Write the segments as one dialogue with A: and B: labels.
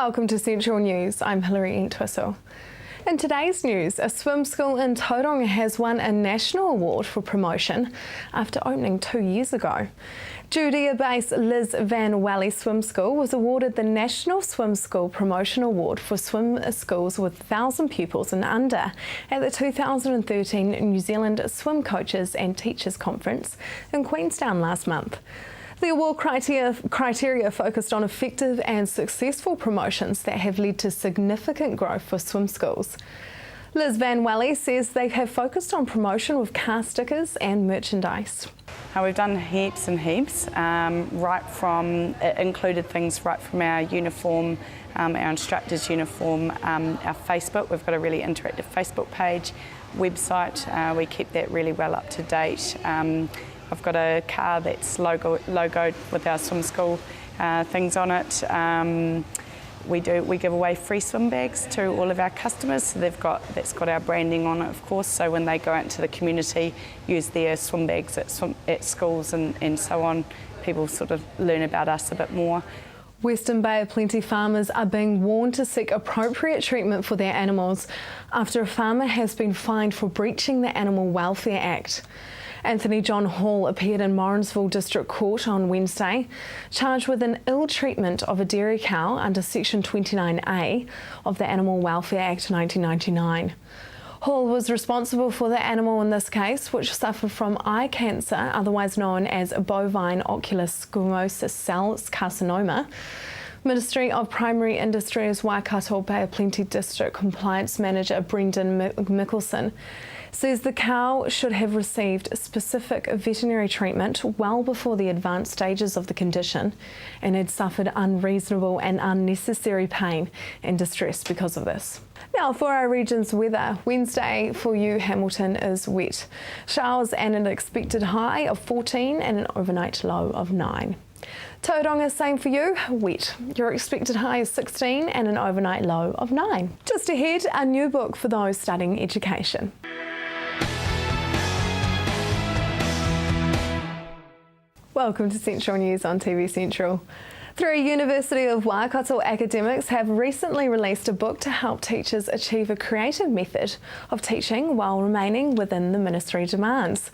A: Welcome to Central News. I'm Hilary Entwistle. In today's news, a swim school in Tauranga has won a national award for promotion after opening 2 years ago. Judea-based Liz Van Wally Swim School was awarded the National Swim School Promotion Award for swim schools with 1,000 pupils and under at the 2013 New Zealand Swim Coaches and Teachers Conference in Queenstown last month. The award criteria focused on effective and successful promotions that have led to significant growth for swim schools. Liz Van Wally says they have focused on promotion with car stickers and merchandise.
B: We've done heaps and heaps, it included things right from our uniform, our instructors' uniform, our Facebook. We've got a really interactive Facebook page, website. We keep that really well up to date. I've got a car that's logoed with our swim school things on it. We give away free swim bags to all of our customers, so that's got our branding on it, of course, so when they go out into the community, use their swim bags at schools and so on, people sort of learn about us a bit more.
A: Western Bay of Plenty farmers are being warned to seek appropriate treatment for their animals after a farmer has been fined for breaching the Animal Welfare Act. Anthony John Hall appeared in Morrinsville District Court on Wednesday, charged with an ill treatment of a dairy cow under Section 29A of the Animal Welfare Act 1999. Hall was responsible for the animal in this case, which suffered from eye cancer, otherwise known as bovine ocular squamous cell carcinoma. Ministry of Primary Industries Waikato Bay of Plenty District Compliance Manager Brendan Mickelson says the cow should have received specific veterinary treatment well before the advanced stages of the condition and had suffered unreasonable and unnecessary pain and distress because of this. Now for our region's weather, Wednesday for you Hamilton is wet. Showers and an expected high of 14 and an overnight low of 9. Tauranga, same for you, wet. Your expected high is 16 and an overnight low of 9. Just ahead, a new book for those studying education. Welcome to Central News on TV Central. 3 University of Waikato academics have recently released a book to help teachers achieve a creative method of teaching while remaining within the ministry demands.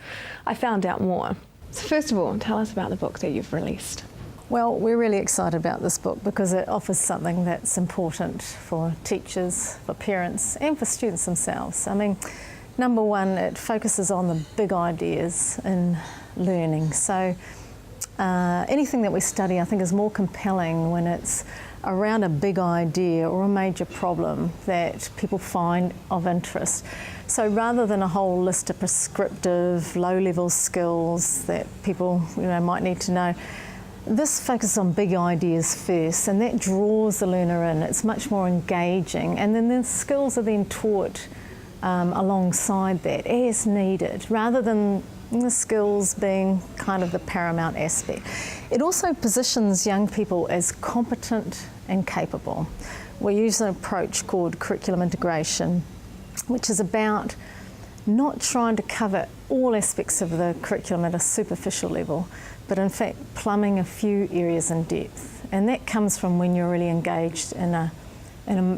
A: I found out more. So first of all, tell us about the book that you've released.
C: Well, we're really excited about this book because it offers something that's important for teachers, for parents and for students themselves. I mean, number one, it focuses on the big ideas in learning. So anything that we study, I think, is more compelling when it's around a big idea or a major problem that people find of interest. So rather than a whole list of prescriptive, low-level skills that people might need to know, this focuses on big ideas first, and that draws the learner in. It's much more engaging, and then the skills are then taught alongside that as needed, rather than the skills being kind of the paramount aspect. It also positions young people as competent and capable. We use an approach called curriculum integration, which is about not trying to cover all aspects of the curriculum at a superficial level, but in fact plumbing a few areas in depth. And that comes from when you're really engaged in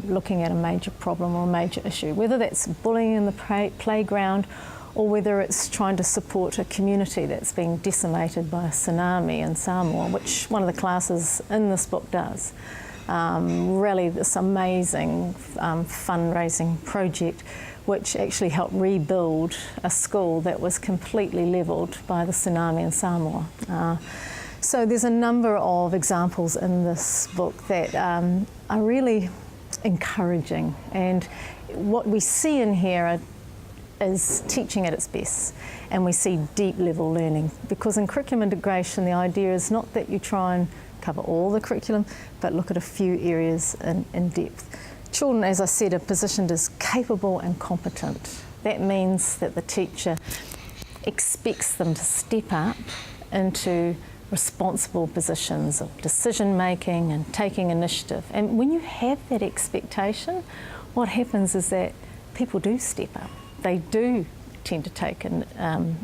C: looking at a major problem or a major issue, whether that's bullying in the playground or whether it's trying to support a community that's being decimated by a tsunami in Samoa, which one of the classes in this book does. Really this amazing fundraising project which actually helped rebuild a school that was completely levelled by the tsunami in Samoa. So there's a number of examples in this book that are really encouraging, and what we see in here is teaching at its best, and we see deep level learning, because in curriculum integration the idea is not that you try and cover all the curriculum but look at a few areas in depth. Children, as I said, are positioned as capable and competent. That means that the teacher expects them to step up into responsible positions of decision making and taking initiative. And when you have that expectation, what happens is that people do step up. They do tend to take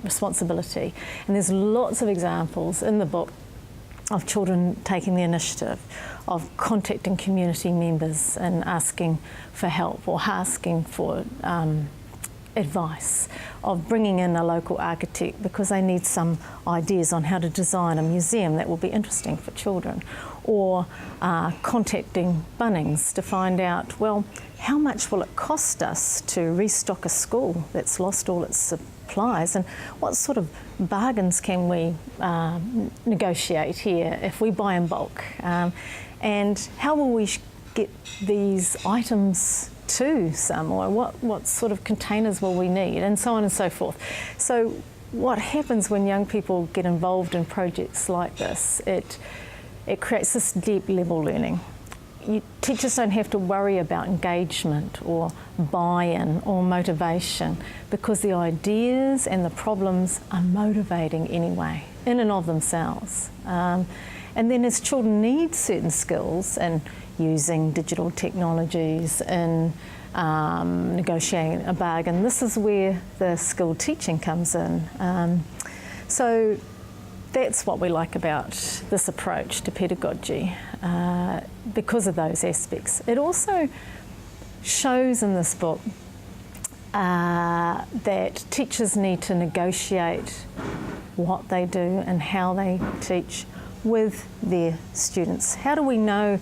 C: responsibility. And there's lots of examples in the book of children taking the initiative, of contacting community members and asking for help or asking for advice, of bringing in a local architect because they need some ideas on how to design a museum that will be interesting for children, or contacting Bunnings to find out, well, how much will it cost us to restock a school that's lost all its supplies, and what sort of bargains can we negotiate here if we buy in bulk, and how will we get these items to Samoa, what sort of containers will we need, and so on and so forth. So what happens when young people get involved in projects like this, it creates this deep level learning. Teachers don't have to worry about engagement or buy-in or motivation because the ideas and the problems are motivating anyway, in and of themselves. And then as children need certain skills and using digital technologies and negotiating a bargain, this is where the skilled teaching comes in. So that's what we like about this approach to pedagogy, because of those aspects. It also shows in this book that teachers need to negotiate what they do and how they teach with their students. How do we know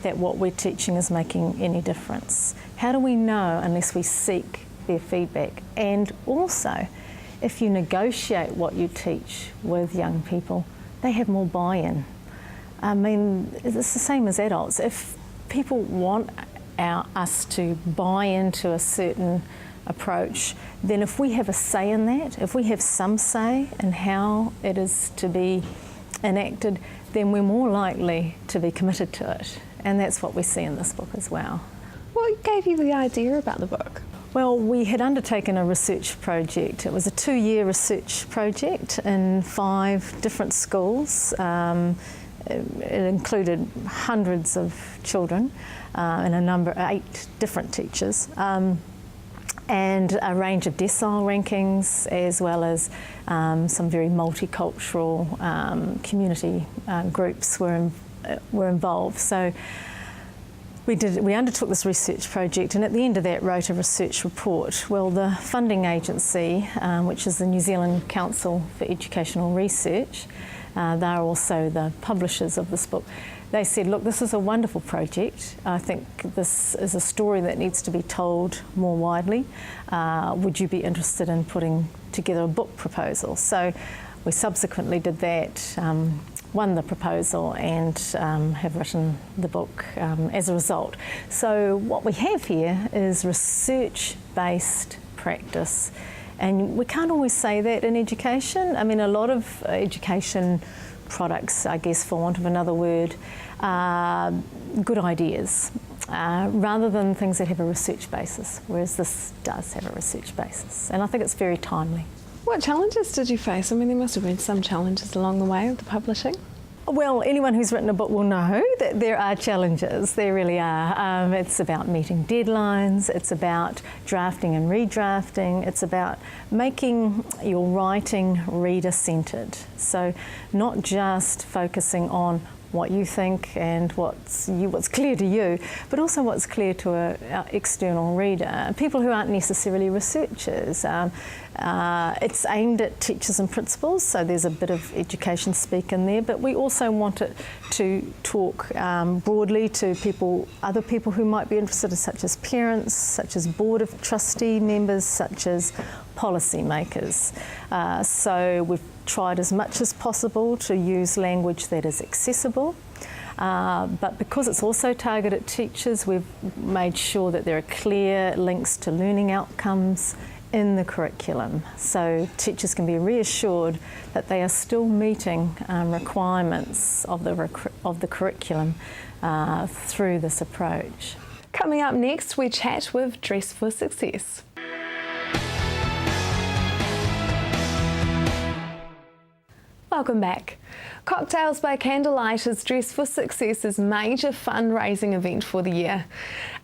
C: that what we're teaching is making any difference? How do we know unless we seek their feedback? And also, if you negotiate what you teach with young people, they have more buy-in. I mean, it's the same as adults. If people want us to buy into a certain approach, then if we have a say in that, if we have some say in how it is to be enacted, then we're more likely to be committed to it. And that's what we see in this book as well.
A: What gave you the idea about the book?
C: Well, we had undertaken a research project. It was a 2-year research project in 5 different schools. It included hundreds of children and 8 different teachers. And a range of decile rankings, as well as some very multicultural community groups were involved. So we undertook this research project, and at the end of that wrote a research report. Well, the funding agency, which is the New Zealand Council for Educational Research, they're also the publishers of this book. They said, look, this is a wonderful project. I think this is a story that needs to be told more widely. Would you be interested in putting together a book proposal? So we subsequently did that, won the proposal, and have written the book as a result. So what we have here is research-based practice. And we can't always say that in education. I mean, a lot of education products, I guess, for want of another word, are good ideas, rather than things that have a research basis, whereas this does have a research basis. And I think it's very timely.
A: What challenges did you face? I mean, there must have been some challenges along the way of the publishing.
C: Well, anyone who's written a book will know that there are challenges. There really are. It's about meeting deadlines. It's about drafting and redrafting. It's about making your writing reader-centred. So not just focusing on what you think and what's clear to you, but also what's clear to an external reader, people who aren't necessarily researchers. It's aimed at teachers and principals, so there's a bit of education speak in there, but we also want it to talk broadly to other people who might be interested, such as parents, such as board of trustee members, such as policy makers. So we've tried as much as possible to use language that is accessible, but because it's also targeted at teachers, we've made sure that there are clear links to learning outcomes in the curriculum, so teachers can be reassured that they are still meeting requirements of the curriculum through this approach.
A: Coming up next, we chat with Dress for Success. Welcome back. Cocktails by Candlelight is Dress for Success's major fundraising event for the year.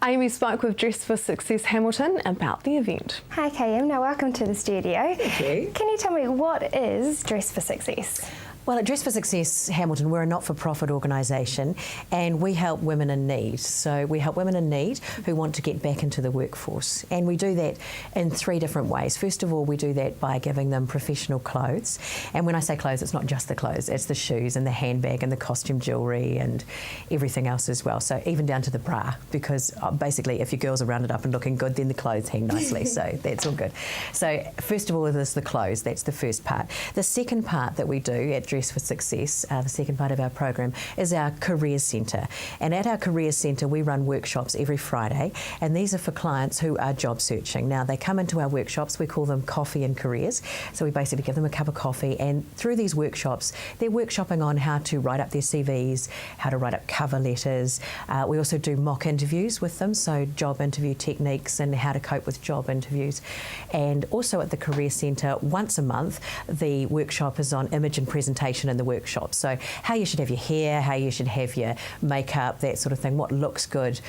A: Amy spoke with Dress for Success Hamilton about the event.
D: Hi KM, now welcome to the studio.
E: Thank you.
D: Can you tell me what is Dress for Success? Well, at Dress for Success Hamilton, we're a not-for-profit organisation and we help women in need. So we help women in need who want to get back into the workforce. And we do that in 3 different ways. First of all, we do that by giving them professional clothes. And when I say clothes, it's not just the clothes, it's the shoes and the handbag and the costume jewellery and everything else as well. So even down to the bra, because basically if your girls are rounded up and looking good, then the clothes hang nicely. So that's all good. So first of all, there's the clothes. That's the first part. The second part that we do at Dress for Success, the second part of our program, is our Careers Centre. And at our Careers Centre, we run workshops every Friday, and these are for clients who are job searching. Now, they come into our workshops, we call them Coffee and Careers. So we basically give them a cup of coffee, and through these workshops, they're workshopping on how to write up their CVs, how to write up cover letters. We also do mock interviews with them, so job interview techniques and how to cope with job interviews. And also at the Careers Centre, once a month, the workshop is on image and presentation in the workshop. So how you should have your hair, how you should have your makeup, that sort of thing, what looks good.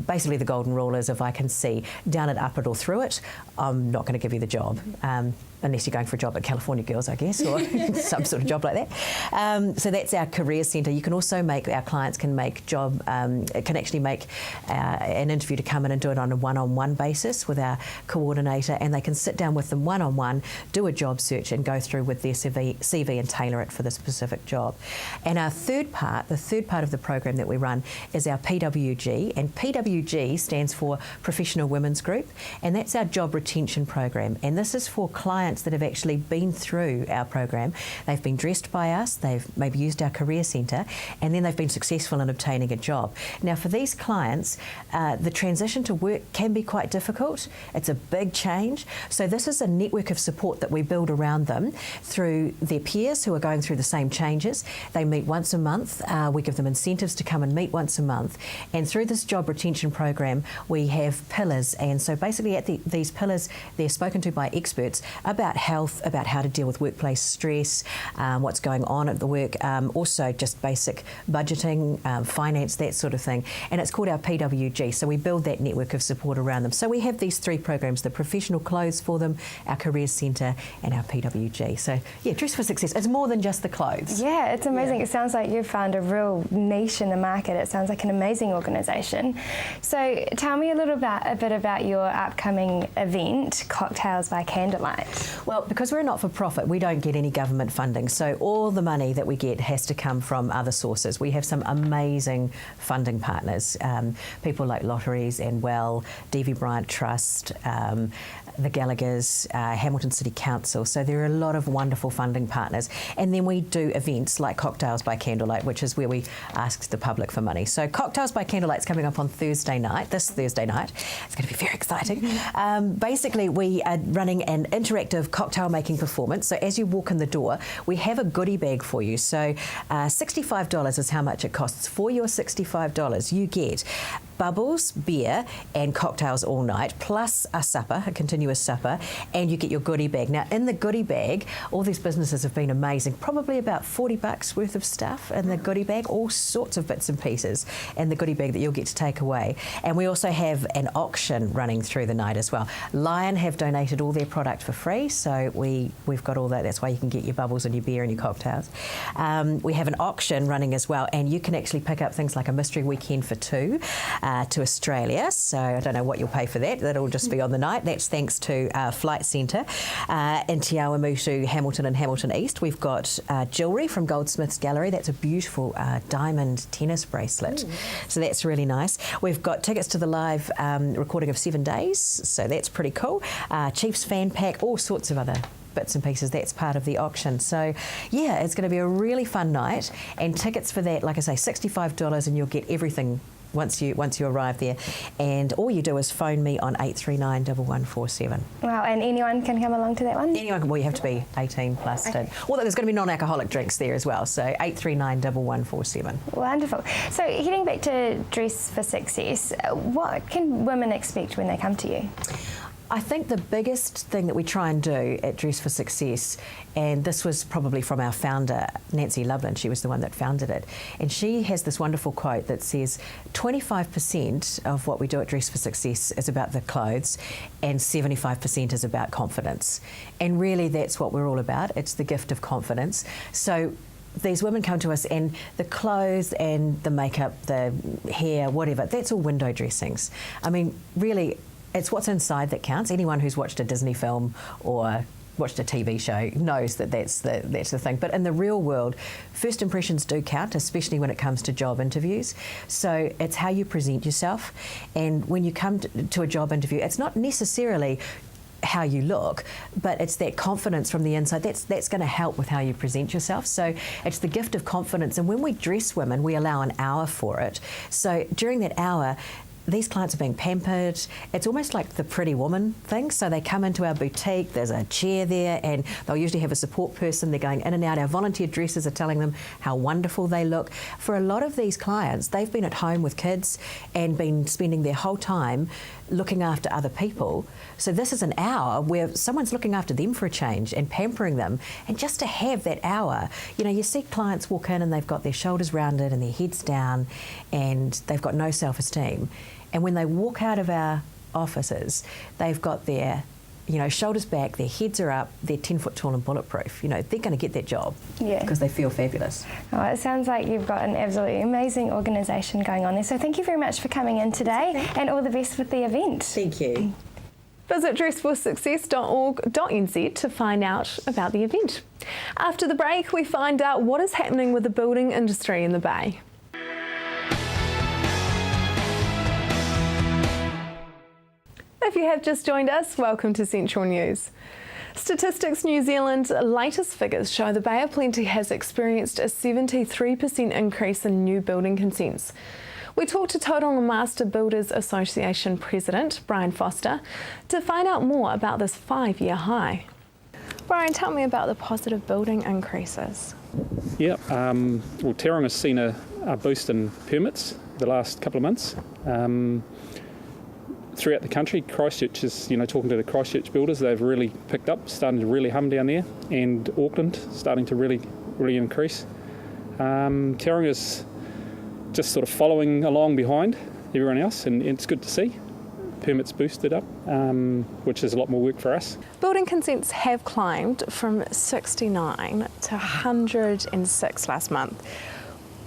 D: Basically the golden rule is if I can see down it, up it or through it, I'm not going to give you the job. Unless you're going for a job at California Girls, I guess, or some sort of job like that. So that's our Careers Centre. You can also make, our clients can make can actually make an interview to come in and do it on a one-on-one basis with our coordinator, and they can sit down with them one-on-one, do a job search and go through with their CV and tailor it for the specific job. And our third part, the third part of the program that we run is our PWG, and PWG stands for Professional Women's Group, and that's our job retention program. And this is for clients that have actually been through our program. They've been dressed by us, they've maybe used our Career Centre, and then they've been successful in obtaining a job. Now for these clients, the transition to work can be quite difficult. It's a big change. So this is a network of support that we build around them through their peers who are going through the same changes. They meet once a month. We give them incentives to come and meet once a month. And through this job retention program, we have pillars. And so basically at these pillars, they're spoken to by experts about health, about how to deal with workplace stress, what's going on at the work, also just basic budgeting, finance, that sort of thing. And it's called our PWG, so we build that network of support around them. So we have these 3 programs, the professional clothes for them, our Careers Centre and our PWG. So yeah, Dress for Success, it's more than just the clothes.
E: Yeah, it's amazing.
D: Yeah.
E: It sounds like you've found a real niche in the market. It sounds like an amazing organisation. So tell me a bit about your upcoming event, Cocktails by Candlelight.
D: Well, because we're a not-for-profit, we don't get any government funding, so all the money that we get has to come from other sources. We have some amazing funding partners, people like Lotteries and Davy Bryant Trust, the Gallaghers, Hamilton City Council. So there are a lot of wonderful funding partners. And then we do events like Cocktails by Candlelight, which is where we ask the public for money. So Cocktails by Candlelight is coming up on Thursday night, this Thursday night. It's going to be very exciting. Basically, we are running an interactive cocktail making performance. So as you walk in the door, we have a goodie bag for you. So $65 is how much it costs. For your $65, you get bubbles, beer and cocktails all night, plus a supper, a continuous supper, and you get your goodie bag. Now in the goodie bag, all these businesses have been amazing, probably about $40 worth of stuff in the goodie bag, all sorts of bits and pieces in the goodie bag that you'll get to take away. And we also have an auction running through the night as well. Lion have donated all their product for free, so we've got all that. That's why you can get your bubbles and your beer and your cocktails. We have an auction running as well, and you can actually pick up things like a mystery weekend for 2 to Australia. So I don't know what you'll pay for that. That'll just be on the night. That's thanks to Flight Centre in Te Awamutu, Hamilton and Hamilton East. We've got jewellery from Goldsmiths Gallery. That's a beautiful diamond tennis bracelet. So that's really nice. We've got tickets to the live recording of 7 Days. So that's pretty cool. Chiefs fan pack, all sorts of other bits and pieces. That's part of the auction. So yeah, it's going to be a really fun night, and tickets for that, like I say, $65, and you'll get everything once you arrive there. And all you do is phone me on 839 1147.
E: Wow, and anyone can come along to that one?
D: Anyone can. Well, you have to be 18 plus. Okay. Although there's going to be non-alcoholic drinks there as well. So 839 1147.
E: Wonderful. So heading back to Dress for Success, what can women expect when they come to you?
D: I think the biggest thing that we try and do at Dress for Success, and this was probably from our founder, Nancy Loveland, she was the one that founded it, and she has this wonderful quote that says 25% of what we do at Dress for Success is about the clothes and 75% is about confidence. And really that's what we're all about. It's the gift of confidence. So these women come to us and the clothes and the makeup, the hair, whatever, that's all window dressings. I mean, really, it's what's inside that counts. Anyone who's watched a Disney film or watched a TV show knows that that's the thing. But in the real world, first impressions do count, especially when it comes to job interviews. So it's how you present yourself. And when you come to a job interview, it's not necessarily how you look, but it's that confidence from the inside that's going to help with how you present yourself. So it's the gift of confidence, and when we dress women, we allow an hour for it. So during that hour, these clients are being pampered. It's almost like the Pretty Woman thing. So they come into our boutique, there's a chair there, and they'll usually have a support person. They're going in and out. Our volunteer dressers are telling them how wonderful they look. For a lot of these clients, they've been at home with kids and been spending their whole time looking after other people. So this is an hour where someone's looking after them for a change and pampering them. And just to have that hour, you know, you see clients walk in and they've got their shoulders rounded and their heads down and they've got no self-esteem. And when they walk out of our offices, they've got their, you know, shoulders back, their heads are up, they're 10 foot tall and bulletproof. You know, they're going to get that job because they feel fabulous.
E: Oh, it sounds like you've got an absolutely amazing organisation going on there. So thank you very much for coming in today and all the best with the event.
D: Thank you.
A: Visit dressforsuccess.org.nz to find out about the event. After the break, we find out what is happening with the building industry in the Bay. If you have just joined us, welcome to Central News. Statistics New Zealand's latest figures show the Bay of Plenty has experienced a 73% increase in new building consents. We talked to Tauranga Master Builders Association President Brian Foster to find out more about this 5-year high. Brian, tell me about the positive building increases.
F: Yeah, well, Tauranga's seen a boost in permits the last couple of months. Throughout the country, Christchurch is, you know, talking to the Christchurch builders, they've really picked up, starting to really hum down there, and Auckland starting to really increase. Tauranga's just sort of following along behind everyone else, and it's good to see. Permits boosted up, which is a lot more work for us.
A: Building consents have climbed from 69 to 106 last month.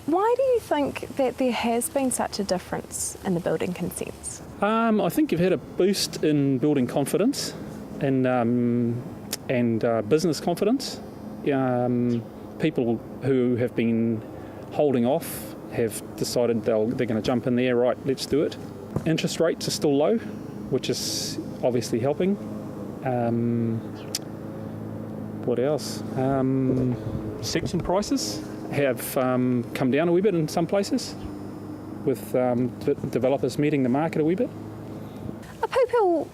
A: Why do you think that there has been such a difference in the building consents?
F: I think you've had a boost in building confidence and business confidence. People who have been holding off have decided they're going to jump in there, right, let's do it. Interest rates are still low, which is obviously helping. What else? Section prices have come down a wee bit in some places, with developers meeting the market a wee bit.
A: Are people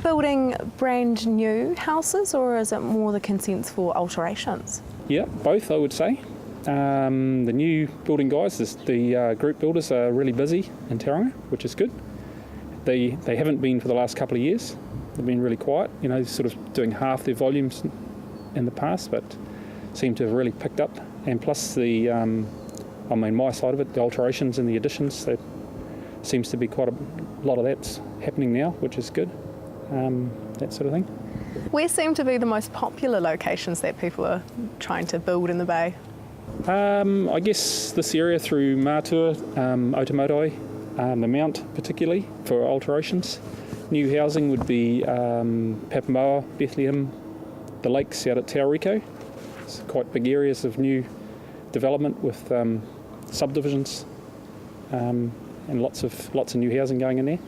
A: building brand new houses, or is it more the consents for alterations?
F: Yeah, both I would say. The new building guys, the group builders are really busy in Tauranga, which is good. They haven't been for the last couple of years. They've been really quiet, you know, sort of doing half their volumes in the past, but seem to have really picked up. And plus my side of it, the alterations and the additions, there seems to be quite a lot of that's happening now, which is good, that sort of thing.
A: Where seem to be the most popular locations that people are trying to build in the Bay?
F: I guess this area through Matua, Otamotai, the Mount particularly for alterations. New housing would be Papamoa, Bethlehem, the lakes out at Tauriko. It's quite big areas of new development with subdivisions and lots of new housing going in there.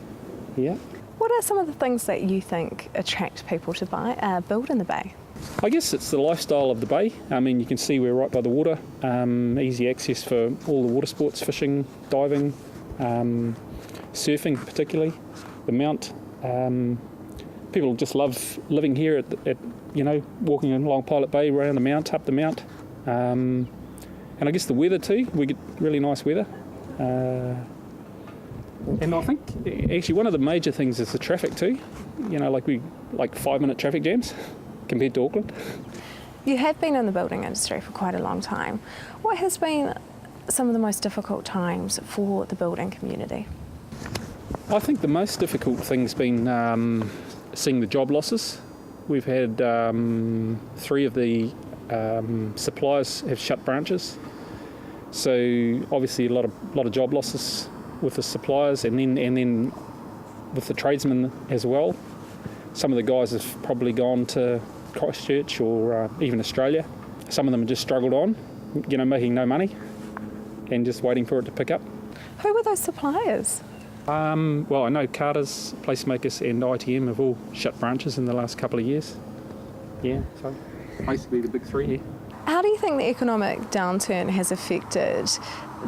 F: Yeah.
A: What are some of the things that you think attract people to build in the Bay?
F: I guess it's the lifestyle of the Bay. I mean, you can see we're right by the water, easy access for all the water sports, fishing, diving, surfing particularly, the Mount. People just love living here at walking along Pilot Bay, around the Mount, up the Mount. And I guess the weather too, we get really nice weather. And I think actually one of the major things is the traffic too. You know, like 5-minute traffic jams compared to Auckland.
A: You have been in the building industry for quite a long time. What has been some of the most difficult times for the building community?
F: I think the most difficult thing's been seeing the job losses. We've had 3 of the suppliers have shut branches, so obviously a lot of job losses with the suppliers, and then with the tradesmen as well. Some of the guys have probably gone to Christchurch or even Australia. Some of them have just struggled on, you know, making no money and just waiting for it to pick up.
A: Who were those suppliers?
F: Well, I know Carter's, Placemakers and ITM have all shut branches in the last couple of years. Yeah, so basically the big 3 here.
A: How do you think the economic downturn has affected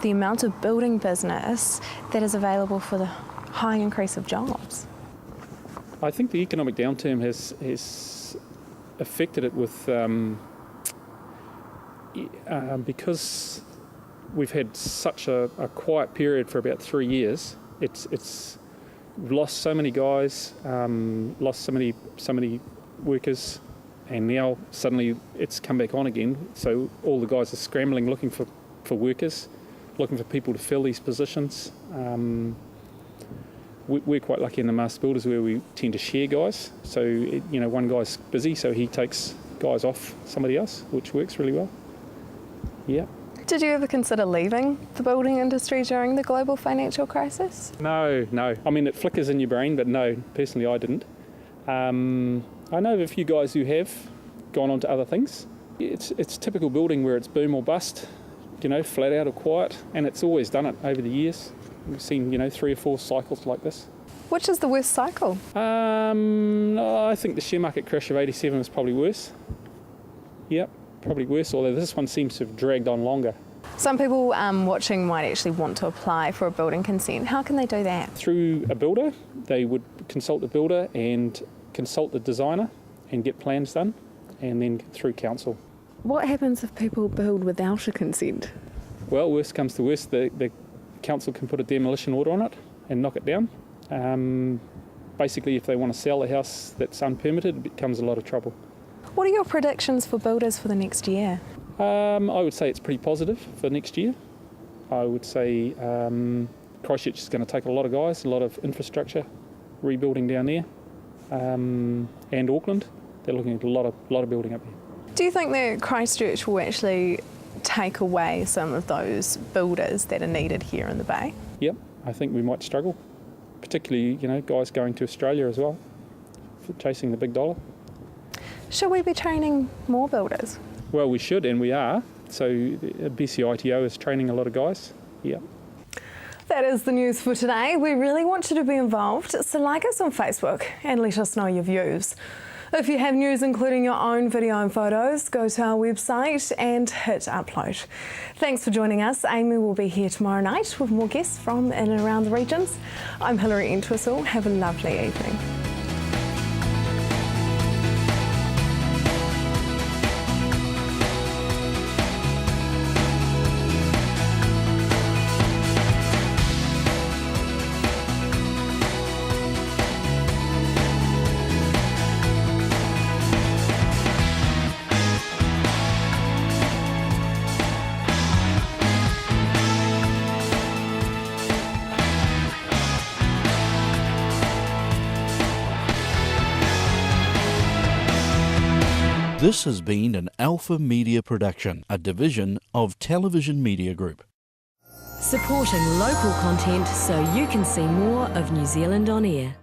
A: the amount of building business that is available for the high increase of jobs?
F: I think the economic downturn has affected it with because we've had such a quiet period for about 3 years. It's lost so many guys, lost so many workers, and now suddenly it's come back on again. So all the guys are scrambling, looking for workers, looking for people to fill these positions. We're quite lucky in the Master Builders where we tend to share guys. So you know, one guy's busy, so he takes guys off somebody else, which works really well. Yeah.
A: Did you ever consider leaving the building industry during the global financial crisis?
F: No. I mean, it flickers in your brain, but no, personally I didn't. I know of a few guys who have gone on to other things. It's typical building where it's boom or bust, you know, flat out or quiet, and it's always done it over the years. We've seen, you know, 3 or 4 cycles like this.
A: Which is the worst cycle?
F: I think the share market crash of 87 was probably worse. Yep, probably worse, although this one seems to have dragged on longer.
A: Some people watching might actually want to apply for a building consent. How can they do that?
F: Through a builder. They would consult the builder and consult the designer and get plans done, and then through council.
A: What happens if people build without a consent?
F: Well, worst comes to worst, the council can put a demolition order on it and knock it down. Basically, if they want to sell a house that's unpermitted, it becomes a lot of trouble.
A: What are your predictions for builders for the next year?
F: I would say it's pretty positive for next year. I would say Christchurch is going to take a lot of guys, a lot of infrastructure rebuilding down there, and Auckland. They're looking at a lot of building up there.
A: Do you think that Christchurch will actually take away some of those builders that are needed here in the Bay?
F: Yep, I think we might struggle, particularly, you know, guys going to Australia as well, for chasing the big dollar.
A: Should we be training more builders?
F: Well, we should, and we are. So BCITO is training a lot of guys. Yeah.
A: That is the news for today. We really want you to be involved, so like us on Facebook and let us know your views. If you have news including your own video and photos, go to our website and hit upload. Thanks for joining us. Amy will be here tomorrow night with more guests from in and around the regions. I'm Hilary Entwistle. Have a lovely evening.
G: This has been an Alpha Media production, a division of Television Media Group.
H: Supporting local content so you can see more of New Zealand on air.